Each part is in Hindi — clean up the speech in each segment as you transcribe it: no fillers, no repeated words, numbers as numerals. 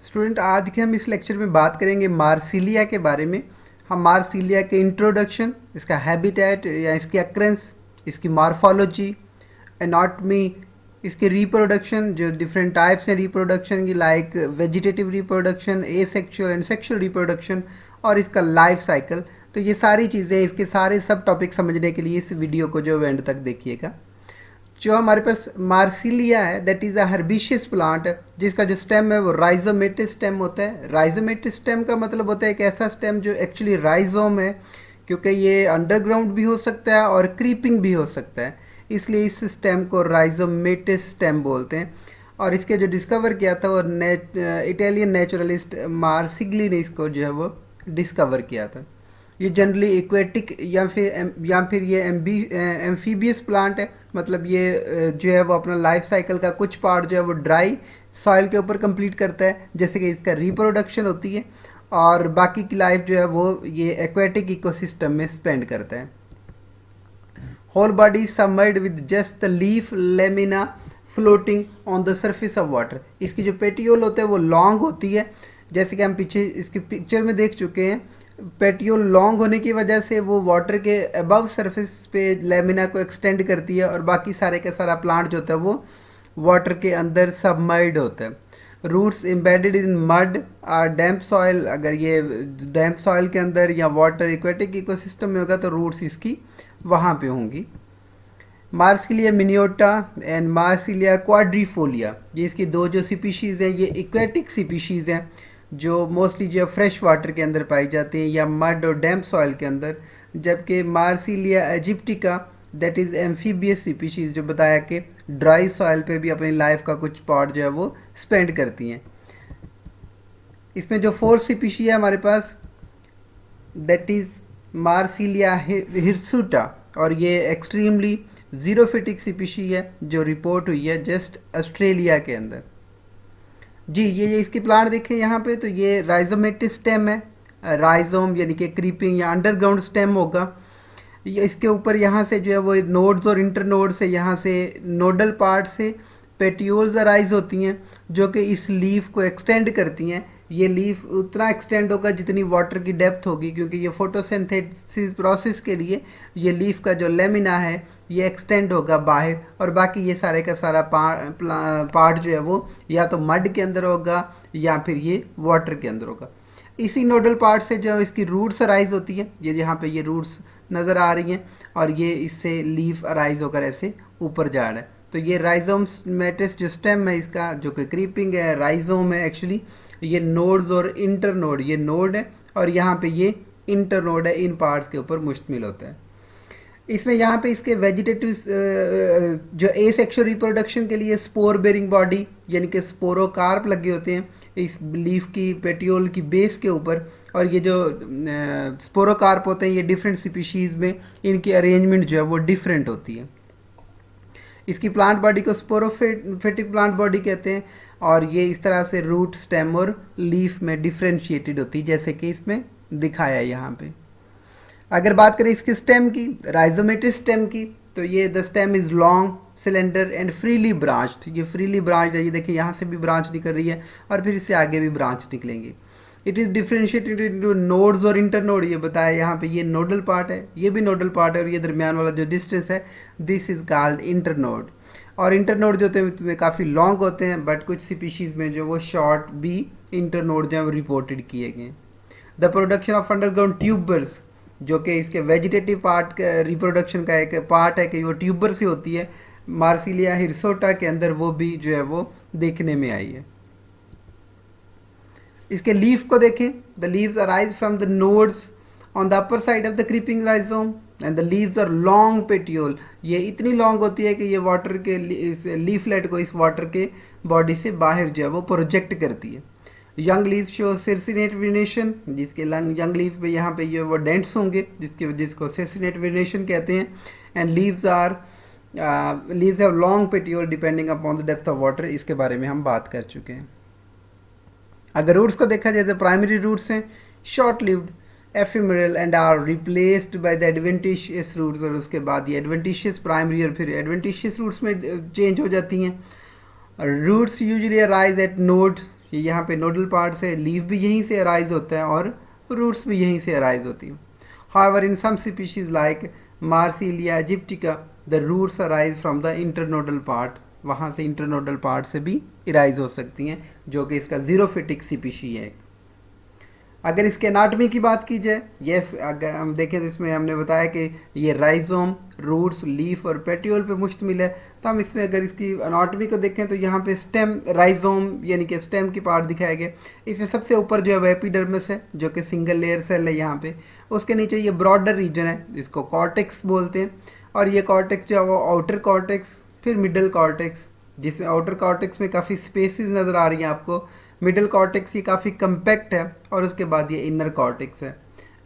स्टूडेंट, आज के हम इस लेक्चर में बात करेंगे मार्सिलिया के बारे में। हम मार्सिलिया के इंट्रोडक्शन, इसका हैबिटेट या इसकी अक्रेंस, इसकी मार्फोलॉजी, एनाटमी, इसके रिप्रोडक्शन, जो डिफरेंट टाइप्स हैं रिप्रोडक्शन की, like vegetative reproduction, asexual and sexual reproduction, और इसका लाइफ साइकिल। तो ये सारी चीज़ें, इसके सारे सब टॉपिक समझने के लिए इस वीडियो को जो एंड तक देखिएगा। जो हमारे पास मार्सिलिया है, दैट इज़ अ हर्बिशियस प्लांट, जिसका जो स्टेम है वो राइजोमेटिस स्टेम होता है। राइजोमेटिस स्टेम का मतलब होता है एक ऐसा स्टेम जो एक्चुअली राइजोम है, क्योंकि ये अंडरग्राउंड भी हो सकता है और क्रीपिंग भी हो सकता है, इसलिए इस स्टेम को राइजोमेटिस स्टेम बोलते हैं। और इसके जो डिस्कवर किया था वो इटालियन नेचुरलिस्ट मार्सिगली ने इसको जो है वो डिस्कवर किया था। ये जनरली एक्वेटिक या फिर ये एम्फीबियस प्लांट है, मतलब ये जो है वो अपना लाइफ साइकिल का कुछ पार्ट जो है वो ड्राई सॉइल के ऊपर कंप्लीट करता है, जैसे कि इसका रिप्रोडक्शन होती है, और बाकी की लाइफ जो है वो ये एक्वेटिक इकोसिस्टम में स्पेंड करता है। Whole body submerged with just the leaf lamina floating on the surface of water. इसकी जो पेटियोल होते हैं वो लॉन्ग होती है, जैसे कि हम पीछे इसकी पिक्चर में देख चुके हैं। पेटियोल लॉन्ग होने की वजह से वो वाटर के अबव सरफेस पे लेमिना को एक्सटेंड करती है, और बाकी सारे का सारा प्लांट जो होता है वो वाटर के अंदर सबमर्ज्ड होता है। रूट्स एम्बेडेड इन मड और डैम्प सॉइल, अगर ये डैम्प सॉइल के अंदर या वाटर एक्वेटिक इकोसिस्टम में होगा तो रूट्स इसकी वहाँ पे होंगी। मार्सिलिया मिनियोटा एंड मार्सिलिया क्वाड्रिफोलिया, ये इसकी दो जो स्पीशीज़ हैं, ये एक्वेटिक स्पीशीज़ हैं जो मोस्टली जो फ्रेश वाटर के अंदर पाई जाती हैं या मड और डैम्प सॉइल के अंदर। जबकि मार्सिलिया इजिप्टिका, दैट इज़ एम्फीबियस स्पीशीज़, जो बताया कि ड्राई सॉइल पे भी अपनी लाइफ का कुछ पार्ट जो है वो स्पेंड करती हैं। इसमें जो फोर्थ स्पीशी है हमारे पास, दैट इज़ मार्सिलिया हिरसुटा, और ये एक्सट्रीमली जीरोफिटिक स्पीशी है जो रिपोर्ट हुई है जस्ट ऑस्ट्रेलिया के अंदर। जी, ये इसकी प्लांट देखें यहाँ पे, तो ये राइजोमेटिस स्टेम है। राइजोम यानी कि क्रीपिंग या अंडरग्राउंड स्टेम होगा। ये इसके ऊपर यहाँ से जो है वो नोड्स और इंटरनोड से, यहाँ से नोडल पार्ट से पेटियोल्स अराइज होती हैं, जो कि इस लीफ को एक्सटेंड करती हैं। ये लीफ उतना एक्सटेंड होगा जितनी वाटर की डेप्थ होगी, क्योंकि ये फोटोसिंथेसिस प्रोसेस के लिए ये लीफ का जो लेमिना है ये एक्सटेंड होगा बाहर, और बाकी ये सारे का सारा पार्ट जो है वो या तो मड के अंदर होगा या फिर ये वाटर के अंदर होगा। इसी नोडल पार्ट से जो इसकी रूट्स अराइज होती है, ये यहाँ पे ये रूट्स नज़र आ रही हैं, और ये इससे लीफ अराइज होकर ऐसे ऊपर जा रहा है। तो ये राइजोमेटिस जो स्टेम है इसका, जो कि क्रीपिंग है, राइजोम है एक्चुअली, ये नोड्स और इंटरनोड, ये नोड है और यहाँ पे ये इंटरनोड है, इन पार्ट्स के ऊपर मुश्तमिल होता है। इसमें यहाँ पे इसके वेजिटेटिव जो एसेक्सुअल रिप्रोडक्शन के लिए स्पोर बेरिंग बॉडी यानी कि स्पोरोकार्प लगे होते हैं इस लीफ की पेटियोल की बेस के ऊपर, और ये जो स्पोरोकार्प होते हैं ये डिफरेंट स्पीशीज़ में इनकी अरेंजमेंट जो है वो डिफरेंट होती है। इसकी प्लांट बॉडी को स्पोरोफिटिक प्लांट बॉडी कहते हैं, और ये इस तरह से रूट, स्टेम और लीफ में डिफ्रेंशिएटेड होती है, जैसे कि इसमें दिखाया है यहाँ पे। अगर बात करें इसके स्टेम की, राइजोमेटिस स्टेम की, तो ये the stem is long, cylinder and freely branched. ये फ्रीली ब्रांच्ड है, ये देखिए यहाँ से भी ब्रांच निकल रही है और फिर इससे आगे भी ब्रांच निकलेंगे। It is differentiated into nodes और इंटरनोड, ये बताया यहाँ पे, ये नोडल पार्ट है, ये भी नोडल पार्ट है, और ये दरमियान वाला जो डिस्टेंस है दिस इज़ कॉल्ड इंटरनोड। और इंटरनोड जो होते हैं उसमें काफ़ी लॉन्ग होते हैं, बट कुछ स्पीशीज़ में जो वो शॉर्ट भी इंटरनोड जो है रिपोर्टेड किए गए। The production of underground tubers, जो कि इसके वेजिटेटिव पार्ट का रिप्रोडक्शन का एक पार्ट है कि वो ट्यूबर से होती है, मार्सिलिया हिरसोटा के अंदर वो भी जो है वो देखने में आई है। इसके लीफ को देखें, the leaves arise from the nodes on the upper side of the creeping rhizome and the leaves are long petiole. ये इतनी लॉन्ग होती है कि ये वाटर के इस लीफलेट को इस वाटर के बॉडी से बाहर जो है वो प्रोजेक्ट करती है। यंग लीव शो सेसिनेट वेनेशन, जिसके यंग लीव पे यहाँ पे ये वो डेंट्स होंगे जिसको सेसिनेट वेनेशन कहते हैं। And leaves have long petiole depending upon the depth of water, इसके बारे में हम बात कर चुके हैं। अगर रूट्स को देखा जाए तो प्राइमरी रूट्स हैं short lived, ephemeral and are replaced by the adventitious roots, और उसके बाद ये एडवेंटिशियस प्राइमरी और फिर एडवेंटिशियस रूट्स में चेंज हो जाती हैं। Roots usually arise at node, ये यहाँ पे नोडल पार्ट्स है, लीफ भी यहीं से अराइज होता है और रूट्स भी यहीं से अराइज होती हैं. However, in some species like Marsilia aegyptica, the roots arise from the internodal part. वहाँ से इंटरनोडल पार्ट से भी इराइज हो सकती हैं, जो कि इसका जीरोफिटिक स्पीशी है. अगर इसके एनाटॉमी की बात की जाए, यस, अगर हम देखें तो इसमें हमने बताया कि ये राइजोम, रूट्स, लीफ और पेट्यूल पे मुश्तमिल है. तो हम इसमें अगर इसकी एनाटॉमी को देखें तो यहाँ पे स्टेम, राइजोम यानी कि स्टेम की पार्ट दिखाया गया. इसमें सबसे ऊपर जो है वो एपिडर्मिस है, जो कि सिंगल लेयर सेल है यहाँ पे. उसके नीचे ये ब्रॉडर रीजन है, इसको कॉर्टेक्स बोलते हैं. और ये कॉर्टेक्स जो है वो आउटर कॉर्टेक्स, फिर मिडल कॉर्टेक्स, जिसमें आउटर कॉर्टेक्स में काफ़ी स्पेसिस नज़र आ रही हैं आपको. मिडिल कॉर्टेक्स ये काफ़ी कम्पैक्ट है. और उसके बाद ये इनर कॉर्टेक्स है.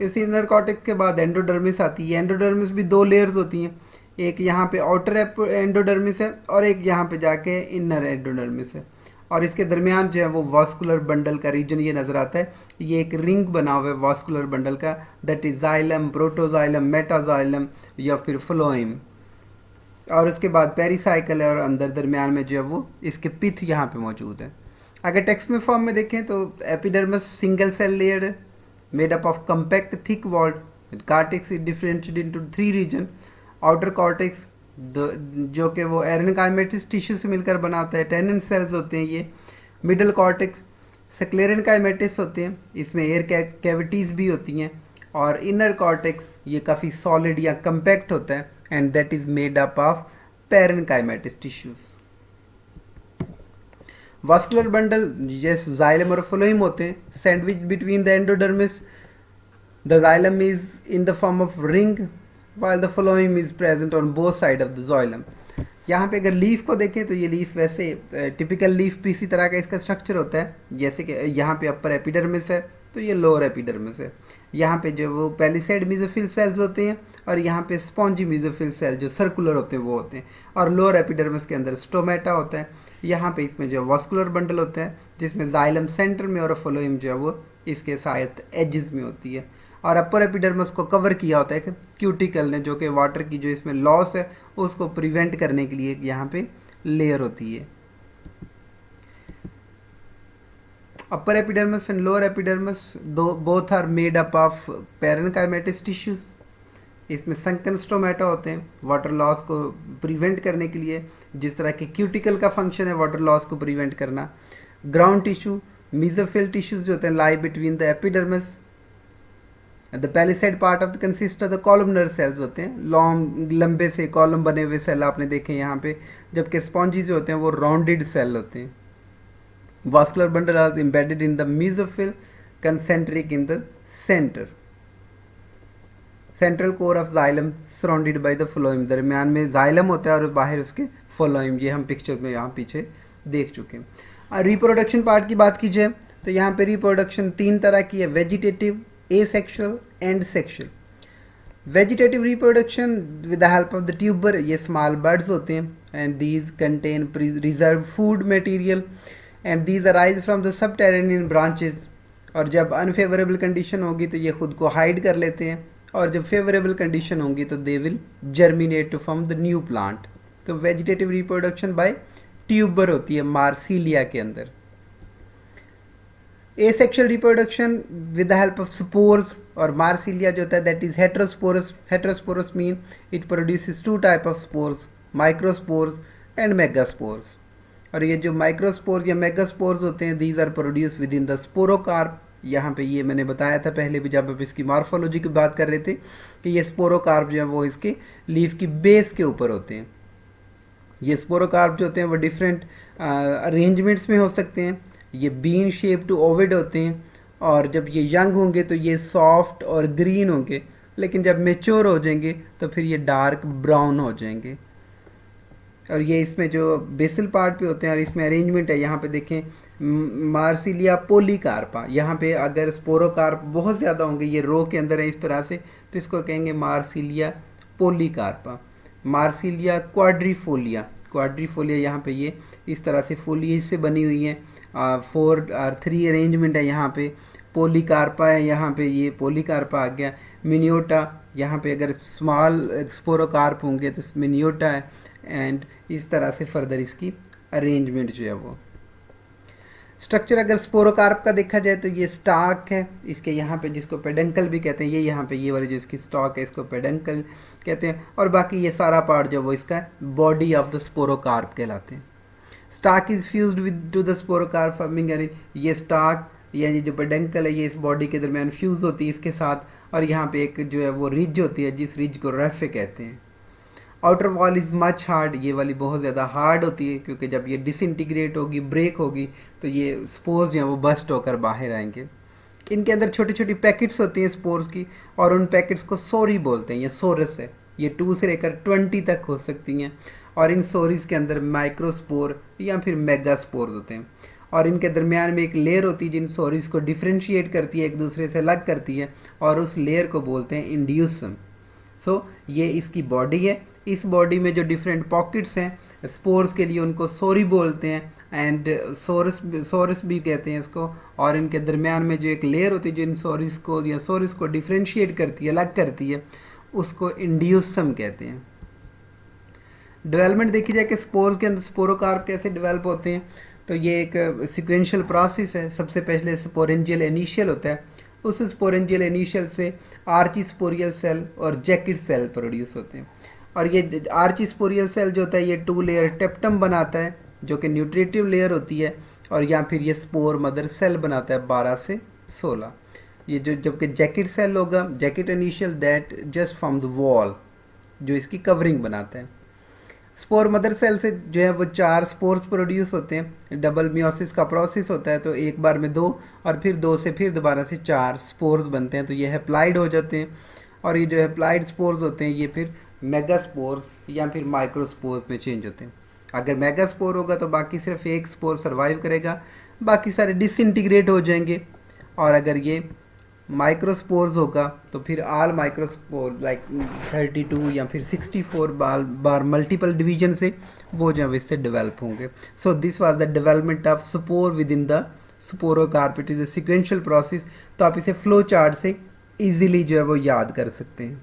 इस इनर कॉर्टेक्स के बाद एंडोडर्मिस आती है. एंडोडर्मिस भी दो लेयर्स होती हैं, एक यहाँ पे आउटर एंडोडर्मिस है और एक यहाँ पे जाके इनर एंडोडर्मिस है. और इसके दरमियान जो है वो वास्कुलर बंडल का रीजन ये नज़र आता है. ये एक रिंग बना हुआ है वास्कुलर बंडल का, that is xylem, protoxylem, metaxylem या फिर फ्लोएम. और उसके बाद पेरिसाइकल है और अंदर दरमियान में जो है वो इसके पिथ यहाँ पे मौजूद है. अगर टेक्स्ट में फॉर्म में देखें तो एपिडर्मिस सिंगल सेल लेयर है, made up of compact thick walled. Cortex is differentiated into 3 region. Outer cortex जो कि वो एरेनकाइमेटिस टिश्यू से मिलकर बना होता है, टेनन सेल्स होते हैं ये. मिडल कॉर्टेक्स स्क्लेरेनकाइमेटिस होते हैं, इसमें एयर कैविटीज़ भी होती हैं. और इनर कॉर्टेक्स ये काफ़ी सॉलिड या कंपैक्ट होता है, and that is made up of parenchymatous tissues. Vascular bundle जैसे जाइलम और फ्लोएम होते हैं, sandwich between the endodermis. The xylem is in the form of ring while the phloem is present on both side of the xylem. यहाँ पे अगर लीफ को देखें तो ये लीफ वैसे टिपिकल लीफ भी इसी तरह का इसका स्ट्रक्चर होता है. जैसे कि यहाँ पे अपर एपिडर्मिस है तो ये लोअर एपिडर्मिस है. यहाँ पे जो वो पैलिसेड मेसोफिल सेल्स होते हैं और यहाँ पे स्पॉन्जी मेसोफिल सेल जो सर्कुलर होते हैं वो होते हैं. और लोअर एपिडर्मिस के अंदर स्टोमेटा होता है. यहाँ पे इसमें जो वास्कुलर बंडल होता है जिसमें जाइलम सेंटर में और फ्लोएम जो है वो इसके साथ एजेस में होती है. और अपर एपिडर्मिस को कवर किया होता है क्यूटिकल ने, जो कि वाटर की जो इसमें लॉस है उसको प्रिवेंट करने के लिए यहाँ पे लेयर होती है. Upper epidermis and lower epidermis both are made up of parenchymatous tissues. इसमें संकन स्टोमेटा होते हैं वाटर लॉस को प्रिवेंट करने के लिए, जिस तरह के क्यूटिकल का फंक्शन है वाटर लॉस को प्रिवेंट करना. ग्राउंड टिश्यू मेसोफिल टिश्यूज जो होते हैं lie between the epidermis. The palisade part of the consist of the columnar sales होते हैं, लॉन्ग लंबे से कॉलम बने हुए सेल आपने देखे यहाँ पे. जबकि स्पॉन्जी जो होते हैं वो राउंडेड सेल होते हैं. Vascular bundle are embedded in the mesophyll, concentric in the centre. Central core of xylem surrounded by the phloem. दरमियान में जाइलम होता है और बाहर उसके फ्लोएम. ये हम पिक्चर में यहाँ पीछे देख चुके हैं. रिप्रोडक्शन पार्ट की बात की जाए तो यहाँ पे रिप्रोडक्शन 3 तरह की है, vegetative, asexual and sexual. Vegetative reproduction with the help of the tuber, ये small buds होते हैं and these contain reserved food material and these arise from the subterranean branches. और जब unfavorable condition होगी तो ये खुद को hide कर लेते हैं, और जब favorable condition होंगी तो they will germinate to form the new plant. तो vegetative reproduction by tuber होती है मार्सिलिया के अंदर. asexual reproduction with the help of spores और मार्सिलिया जो होता है that is heterosporous. Heterosporous mean it produces 2 type of spores, microspores and megaspores. और ये जो microspores या megaspores होते हैं these are produced within the sporocarp. यहाँ पे ये मैंने बताया था पहले भी जब आप इसकी मॉर्फोलॉजी की बात कर रहे थे कि ये स्पोरोकार्प जो है वो इसके लीफ की बेस के ऊपर होते हैं. ये स्पोरोकार्प जो होते हैं वो डिफरेंट अरेंजमेंट्स में हो सकते हैं. ये बीन शेप टू ओविड होते हैं और जब ये यंग होंगे तो ये सॉफ्ट और ग्रीन होंगे, लेकिन जब मेच्योर हो जाएंगे तो फिर ये डार्क ब्राउन हो जाएंगे. और ये इसमें जो बेसल पार्ट पे होते हैं और इसमें अरेंजमेंट है. यहाँ पे देखें मार्सिलिया पोलीकार्पा. यहाँ पे अगर स्पोरोकार्प बहुत ज़्यादा होंगे, ये रो के अंदर है इस तरह से, तो इसको कहेंगे मार्सिलिया पोलीकार्पा. मार्सिलिया क्वाड्रीफोलिया. क्वाड्रीफोलिया यहाँ पे ये इस तरह से फोलिएज से बनी हुई है. 4-3 अरेंजमेंट है यहाँ पे. पोलीकार्पा है यहाँ पे, ये पोलीकार्पा आ गया. मिनियोटा यहाँ पे अगर स्मॉल स्पोरोकार्प होंगे तो मिनियोटा है. एंड इस तरह से फर्दर इसकी अरेंजमेंट जो है वो. स्ट्रक्चर अगर स्पोरोकार्प का देखा जाए तो ये स्टाक है, इसके यहाँ पे जिसको पेडंकल भी कहते हैं, ये यहाँ पे ये वाली जो इसकी स्टॉक है इसको पेडंकल कहते हैं, और बाकी ये सारा पार्ट जो वो इसका बॉडी ऑफ द स्पोरोकार्प कहलाते हैं। Stalk is fused with to the sporocarp forming an, ये स्टाक या ये जो पेडंकल है ये इस बॉडी के दरमियान फ्यूज होती है इसके साथ, और यहाँ पे एक जो है वो रिज होती है जिस रिज को रफ कहते हैं। Outer wall is much hard, ये वाली बहुत ज़्यादा हार्ड होती है क्योंकि जब ये डिसइंटीग्रेट होगी, ब्रेक होगी, तो ये स्पोर्स जो हैं वो बस्ट होकर बाहर आएंगे। इनके अंदर छोटी छोटी पैकेट्स होती हैं स्पोर्स की, और उन पैकेट्स को सोरी बोलते हैं। ये सोरस है, ये 2 से लेकर 20 तक हो सकती हैं, और इन सोरीज के अंदर माइक्रोस्पोर या फिर मेगास्पोर्स होते हैं, और इनके दरमियान में एक लेयर होती है जिन सोरीज को डिफ्रेंशिएट करती है, एक दूसरे से अलग करती है, और उस लेयर को बोलते हैं इंड्यूसम। सो ये इसकी बॉडी है, इस बॉडी में जो डिफरेंट पॉकेट्स हैं स्पोर्स के लिए उनको सोरी बोलते हैं, एंड सोरस भी कहते हैं इसको, और इनके दरमियान में जो एक लेयर होती है जो इन सोरिस को या सोरिस को डिफ्रेंशिएट करती है, अलग करती है, उसको इंड्यूसम कहते हैं। डेवलपमेंट देखी जाए कि स्पोर्स के अंदर स्पोरोकार्प कैसे डेवलप होते हैं, तो ये एक सिक्वेंशियल प्रोसेस है। सबसे पहले स्पोरेंजियल इनिशियल होता है, उस स्पोरेंजियल इनिशियल से आर्चिस्पोरियल सेल और जैकेट सेल प्रोड्यूस होते हैं, और ये आर्चिस्पोरियल सेल जो होता है ये 2 लेयर टेप्टम बनाता है जो कि न्यूट्रिटिव लेयर होती है, और या फिर ये स्पोर मदर सेल बनाता है 12 से 16। ये जो जबकि जैकेट सेल होगा, jacket initial that just from the wall, जो इसकी कवरिंग बनाता है। स्पोर मदर सेल से जो है वो 4 स्पोर्स प्रोड्यूस होते हैं, डबल मियोसिस का प्रोसेस होता है, तो एक बार में 2 और फिर 2 से फिर दोबारा से 4 स्पोर्स बनते हैं, तो ये हैप्लाइड हो जाते हैं, और ये जो हैप्लाइड स्पोर्स होते हैं ये फिर मेगास्पोर्स या फिर माइक्रोस्पोर्स में चेंज होते हैं। अगर मेगास्पोर होगा तो बाकी सिर्फ एक स्पोर सर्वाइव करेगा, बाकी सारे डिसइंटीग्रेट हो जाएंगे, और अगर ये माइक्रोस्पोर्स होगा तो फिर आल माइक्रोस्पोर लाइक 32 या फिर 64 बार मल्टीपल डिवीजन से वो जो है इससे डेवलप होंगे। So this was the development of spore within the sporocarp. It is a sequential process, तो आप इसे फ्लो चार्ट से इजीली जो है वो याद कर सकते हैं।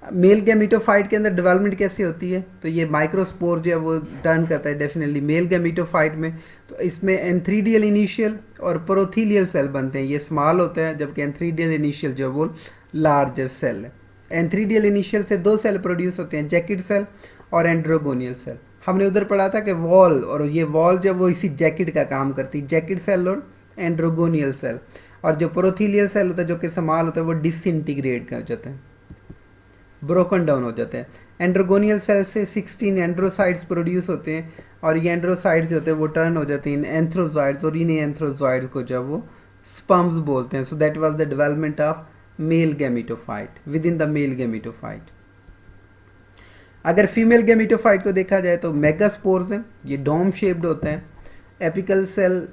मेल गैमीटोफाइट के अंदर डेवलपमेंट कैसे होती है, तो ये माइक्रोस्पोर जो है वो टर्न करता है डेफिनेटली मेल गैमीटोफाइट में, तो इसमें एंथ्रीडियल इनिशियल और प्रोथीलियल सेल बनते हैं, ये स्मॉल होता है, जबकि एंथ्रीडियल इनिशियल जो है वो लार्जर सेल है। एंथ्रीडियल इनिशियल से 2 सेल प्रोड्यूस होते हैं, जैकेट सेल और एंड्रोगोनियल सेल। हमने उधर पढ़ा था कि वॉल, और ये वॉल जो वो इसी जैकेट का काम करती है, जैकेट सेल और एंड्रोगोनियल सेल, और जो प्रोथीलियल सेल होता है जो कि स्मॉल होता है वो डिसइंटीग्रेट कर जाता है, ब्रोकन डाउन हो जाते हैं। एंड्रोगोनियल सेल से 16 एंड्रोसाइड्स प्रोड्यूस होते हैं, और ये एंड्रोसाइड्स जो होते हैं वो टर्न हो जाते हैं इन एंथ्रोजॉइड्स, और इन एंथ्रोजॉइड्स को जब वो स्पर्म्स बोलते हैं। So that was the development of male gametophyte within the male gametophyte. अगर फीमेल गैमीटोफाइट को देखा जाए तो मेगास्पोर्स हैं, ये डोम शेप्ड होता है। एपिकल सेल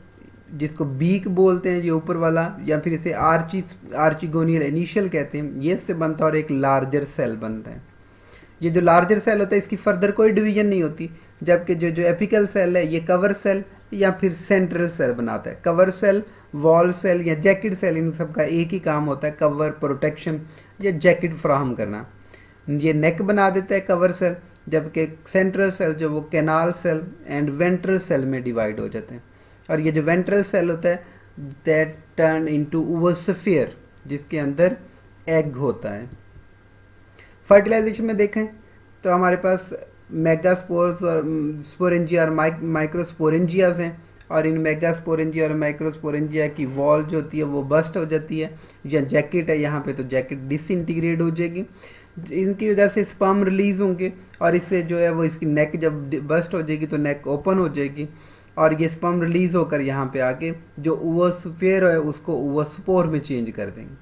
जिसको बीक बोलते हैं ये ऊपर वाला, या फिर इसे आर्चिगोनियल इनिशियल कहते हैं, ये इससे बनता है, और एक लार्जर सेल बनता है। ये जो लार्जर सेल होता है इसकी फर्दर कोई डिवीजन नहीं होती, जबकि जो एपिकल सेल है ये कवर सेल या फिर सेंट्रल सेल बनाता है। कवर सेल, वॉल सेल या जैकेट सेल, इन सब का एक ही काम होता है, कवर, प्रोटेक्शन या जैकेट फ्राहम करना। ये नेक बना देता है कवर सेल, जबकि सेंट्रल सेल जो वो canal cell and ventral cell में डिवाइड हो जाते हैं। और ये जो वेंट्रल सेल होता है दैट टर्न इनटू ओवोस्फीयर, जिसके अंदर एग होता है। फर्टिलाइजेशन में देखें तो हमारे पास मेगास्पोर्स और स्पोरेंजिया और माइक्रोस्पोरेंजियाज हैं, और इन मेगास्पोरेंजिया और माइक्रोस्पोरेंजिया की वॉल जो होती है वो बस्ट हो जाती है, या जैकेट है यहाँ पे तो जैकेट डिसइंटीग्रेट हो जाएगी, इनकी वजह से स्पर्म रिलीज होंगे, और इससे जो है वो इसकी नेक जब बस्ट हो जाएगी तो नेक ओपन हो जाएगी, और ये स्पर्म रिलीज होकर यहाँ पे आके जो ओवोस्फीयर है उसको ओवोस्पोर में चेंज कर देंगे।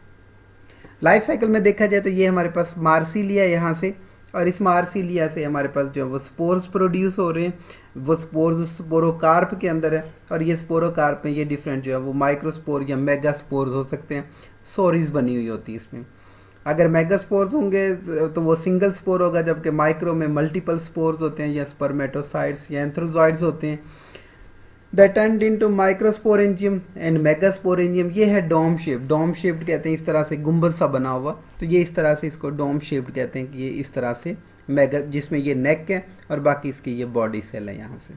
लाइफ साइकिल में देखा जाए तो ये हमारे पास मार्सिलिया यहाँ से, और इस मार्सिलिया से हमारे पास जो है वो स्पोर्स प्रोड्यूस हो रहे हैं, वो स्पोर्स स्पोरोकार्प के अंदर है, और ये स्पोरोकार्प में ये डिफरेंट जो है वो माइक्रोस्पोर या मेगास्पोर्स हो सकते हैं, सोरीज बनी हुई होती है इसमें। अगर मेगास्पोर्स होंगे तो वो सिंगल स्पोर होगा, जबकि माइक्रो में मल्टीपल स्पोर्स होते हैं, या स्पर्मेटोसाइट्स या एंथ्रोजॉइड्स होते हैं। That turned into microsporangium and megasporangium. ये है डोम शेप, डोम शेप्ड कहते हैं, इस तरह से गुंबद सा बना हुआ, तो ये इस तरह से इसको डोम शेप्ड कहते हैं कि ये इस तरह से मेगा, जिसमें ये नेक है और बाकी इसकी ये बॉडी सेल है यहाँ से।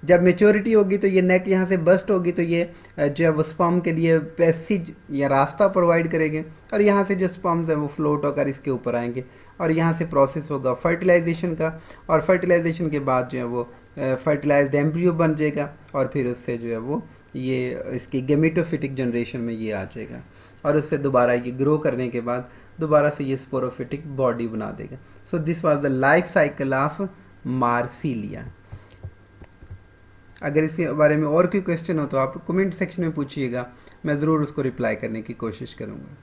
जब मेच्योरिटी होगी तो ये नेक यहाँ से बस्ट होगी तो ये जो है वो स्पर्म के लिए पैसेज या रास्ता प्रोवाइड करेंगे और यहाँ से जो स्पर्म्स है वो फ्लोट होकर इसके ऊपर आएंगे और यहाँ से प्रोसेस होगा फर्टिलाइजेशन का और फर्टिलाइजेशन के बाद जो है वो फर्टिलाइज्ड एम्ब्रियो बन जाएगा और फिर उससे जो है वो ये इसकी गेमेटोफिटिक जनरेशन में ये आ जाएगा और उससे दोबारा ये ग्रो करने के बाद दोबारा से ये स्पोरोफिटिक बॉडी बना देगा। सो this was the life cycle of Marsilea. अगर इसके बारे में और कोई क्वेश्चन हो तो आप कमेंट सेक्शन में पूछिएगा, मैं ज़रूर उसको रिप्लाई करने की कोशिश करूँगा।